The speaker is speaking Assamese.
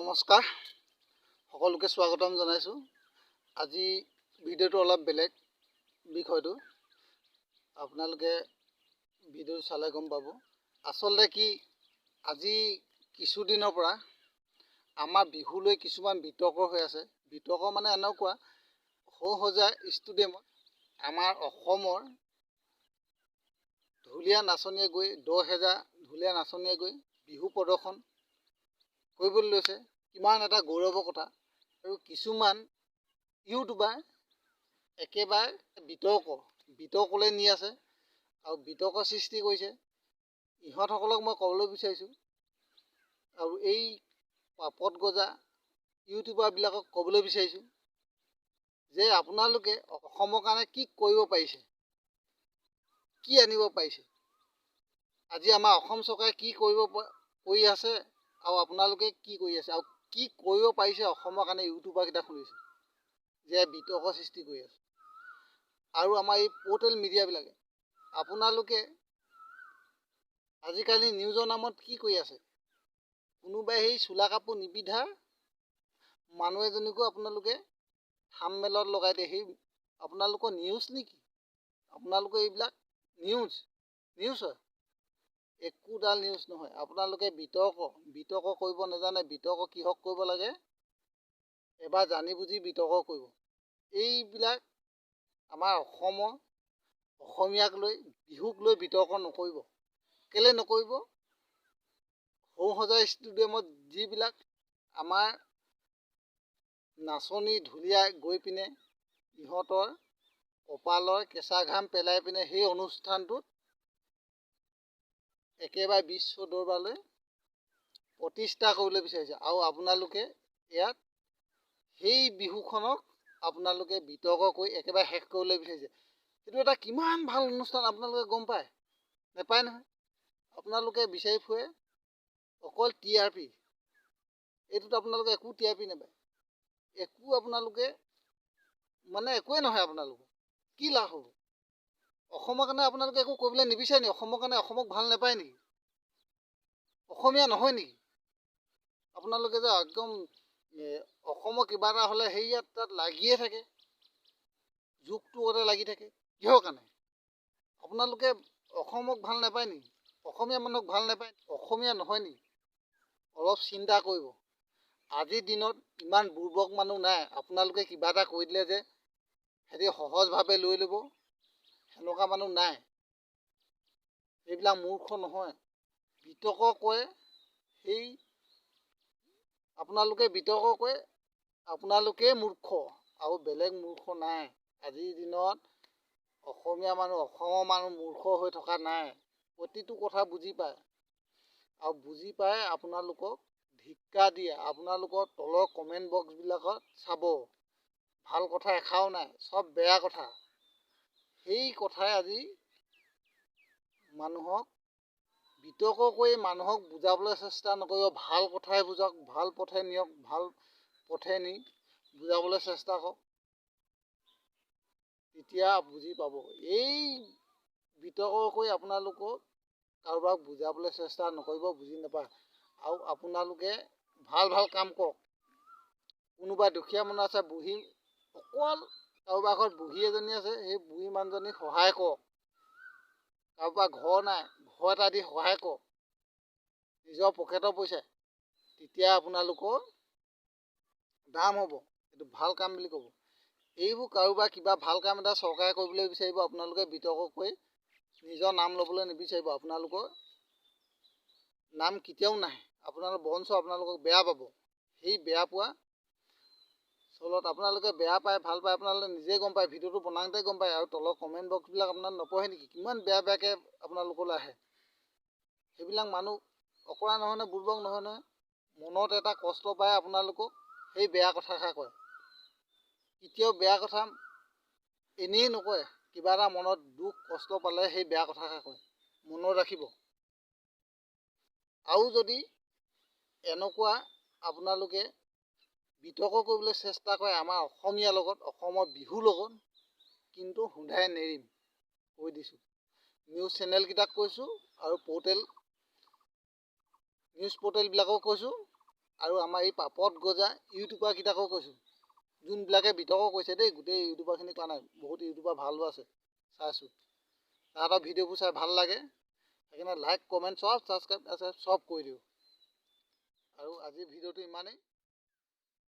নমস্কাৰ সকলোকে স্বাগতম জনাইছোঁ। আজি ভিডিঅ'টো অলপ বেলেগ বিষয়টো আপোনালোকে ভিডিঅ' চালে গম পাব। আচলতে কি আজি কিছুদিনৰ পৰা আমাৰ বিহুলৈ কিছুমান বিতৰ্ক হৈ আছে। বিতৰ্ক মানে এনেকুৱা সৌ-সজা ষ্টেডিয়ামত আমাৰ অসমৰ ঢুলীয়া নাচনীয়ে গৈ 10,000 ঢুলীয়া নাচনীয়ে গৈ বিহু প্ৰদৰ্শন কৰিবলৈ লৈছে। কিমান এটা গৌৰৱৰ কথা। আৰু কিছুমান ইউটিউবাৰ একেবাৰে বিতৰ্কলৈ নি আছে আৰু বিতৰ্ক সৃষ্টি কৰিছে। ইহঁতসকলক মই ক'বলৈ বিচাৰিছোঁ আৰু এই পাপত গজা ইউটিউবাৰবিলাকক ক'বলৈ বিচাৰিছোঁ যে আপোনালোকে অসমৰ কাৰণে কি কৰিব পাৰিছে, কি আনিব পাৰিছে। আজি আমাৰ অসম চৰকাৰে কি কৰি আছে আৰু আপোনালোকে কি কৰি আছে আৰু কি কৰিব পাৰিছে অসমৰ কাৰণে ইউটিউবাৰকেইটা শুনিছে যে বিতৰ্ক সৃষ্টি কৰি আছে। আৰু আমাৰ এই পৰ্টেল মিডিয়াবিলাকে আপোনালোকে আজিকালি নিউজৰ নামত কি কৰি আছে। কোনোবাই সেই চোলা কাপোৰ নিপিন্ধা মানুহ এজনীকো আপোনালোকে থাম্বনেইলত লগাই দিয়ে। সেই আপোনালোকৰ নিউজ নেকি? আপোনালোকৰ এইবিলাক নিউজ হয়? একোডাল নিউজ নহয়। আপোনালোকে বিতৰ্ক কৰিব নাজানে। বিতৰ্ক কিহক কৰিব লাগে এবাৰ জানি বুজি বিতৰ্ক কৰিব। এইবিলাক আমাৰ অসমীয়াক লৈ বিহুক লৈ বিতৰ্ক নকৰিব। কেলৈ নকৰিব? সৌ-সজা ষ্টেডিয়ামত যিবিলাক আমাৰ নাচনী ঢুলীয়া গৈ পিনে ইহঁতৰ কপালৰ কেঁচা ঘাম পেলাই পিনে সেই অনুষ্ঠানটোত একেবাৰে বিশ্ব দৰবাৰলৈ প্ৰতিষ্ঠা কৰিবলৈ বিচাৰিছে। আৰু আপোনালোকে ইয়াত সেই বিহুখনক আপোনালোকে বিতৰ্ক কৰি একেবাৰে শেষ কৰিবলৈ বিচাৰিছে। সেইটো এটা কিমান ভাল অনুষ্ঠান আপোনালোকে গম পায়? নেপায় নহয়। আপোনালোকে বিচাৰি ফুৰে অকল TRP। এইটোত আপোনালোকে একো TRP নাপায়। একো আপোনালোকে একোৱেই নহয়। আপোনালোকৰ কি লাভ হ'ব? অসমৰ কাৰণে আপোনালোকে একো কৰিবলৈ নিবিচাৰে নেকি? অসমৰ কাৰণে অসমক ভাল নাপায় নেকি? অসমীয়া নহয় নেকি? আপোনালোকে যে একদম অসমৰ কিবা এটা হ'লে সেইয়াত তাত লাগিয়ে থাকে, যুগটোতে লাগি থাকে। কিহৰ কাৰণে? আপোনালোকে অসমক ভাল নাপায় নেকি? অসমীয়া মানুহক ভাল নাপায়? অসমীয়া নহয় নেকি? অলপ চিন্তা কৰিব। আজিৰ দিনত ইমান বুৰ্বক মানুহ নাই। আপোনালোকে কিবা এটা কৈ দিলে যে সিহঁতি সহজভাৱে লৈ ল'ব, সেনেকুৱা মানুহ নাই। এইবিলাক মূৰ্খ নহয়। বিতৰ্ক কৰে সেই আপোনালোকে বিতৰ্ক কৰে, আপোনালোকেই মূৰ্খ আৰু বেলেগ মূৰ্খ নাই। আজিৰ দিনত অসমৰ মানুহ মূৰ্খ হৈ থকা নাই। প্ৰতিটো কথা বুজি পায় আৰু বুজি পাই আপোনালোকক ধিক্কাৰ দিয়ে। আপোনালোকৰ তলৰ কমেণ্ট বক্সবিলাকত চাব, ভাল কথা এষাৰো নাই, চব বেয়া কথা। সেই কথাই আজি মানুহক বিতৰ্ক কৰি মানুহক বুজাবলৈ চেষ্টা নকৰিব। ভাল কথাই বুজাওক, ভাল পথে নিয়ক, ভাল পথে নি বুজাবলৈ চেষ্টা কৰক, তেতিয়া বুজি পাব। এই বিতৰ্ক কৰি আপোনালোকক কাৰোবাক বুজাবলৈ চেষ্টা নকৰিব, বুজি নাপায়। আৰু আপোনালোকে ভাল কাম কৰক। কোনোবা দুখীয়া মানুহ আছে, বুঢ়ী, অকল কাৰোবাৰ ঘৰত বুঢ়ী এজনী আছে, সেই বুঢ়ী মানুহজনীক সহায় কৰক। কাৰোবাৰ ঘৰ নাই, ঘৰ এটা দি সহায় কৰক নিজৰ পকেটৰ পইচাই। তেতিয়া আপোনালোকৰ দাম হ'ব। এইটো ভাল কাম বুলি ক'ব। এইবোৰ কাৰোবাৰ কিবা ভাল কাম এটা চৰকাৰে কৰিবলৈ বিচাৰিব, আপোনালোকে বিতৰ্ক কৰি নিজৰ নাম ল'বলৈ নিবিচাৰিব। আপোনালোকৰ নাম কেতিয়াও নাহে। বৰঞ্চ আপোনালোকক বেয়া পাব। সেই বেয়া পোৱা চলত আপোনালোকে বেয়া পায় ভাল পায় আপোনালোকে নিজে গম পায়। ভিডিঅ'টো বনাওঁতে গম পায়। আৰু তলৰ কমেণ্ট বক্সবিলাক আপোনাক নপঢ়ে নেকি? কিমান বেয়াকৈ আপোনালোকলৈ আহে। সেইবিলাক মানুহ অকৰা নহয় নহয়, বুৰ্বক নহয় নহয়। মনত এটা কষ্ট পায় আপোনালোকক সেই বেয়া কথাষাৰ কয়। কেতিয়াও বেয়া কথা এনেই নকয়। কিবা এটা মনত দুখ কষ্ট পালে সেই বেয়া কথাষাৰ কয়। মনত ৰাখিব। আৰু যদি এনেকুৱা আপোনালোকে বিতৰ্ক কৰিবলৈ চেষ্টা কৰে আমাৰ অসমীয়াৰ লগত, অসমৰ বিহুৰ লগত, কিন্তু শুধাই নেৰিম, কৈ দিছোঁ। নিউজ চেনেলকেইটাক কৈছোঁ আৰু নিউজ পৰ্টেলবিলাকক কৈছোঁ, আৰু আমাৰ এই পাপত গজা ইউটিউবাৰকেইটাকো কৈছোঁ, যোনবিলাকে বিতৰ্ক কৈছে দেই, গোটেই ইউটিউবাৰখিনি কোৱা নাই, বহুত ইউটিউবাৰ ভালো আছে চাইছোঁ, তাহাঁতৰ ভিডিঅ'বোৰ চাই ভাল লাগে, সেইকাৰণে লাইক কমেণ্ট চব ছাবস্ক্ৰাইব আছে চব কৰি দিওঁ। আৰু আজিৰ ভিডিঅ'টো ইমানেই।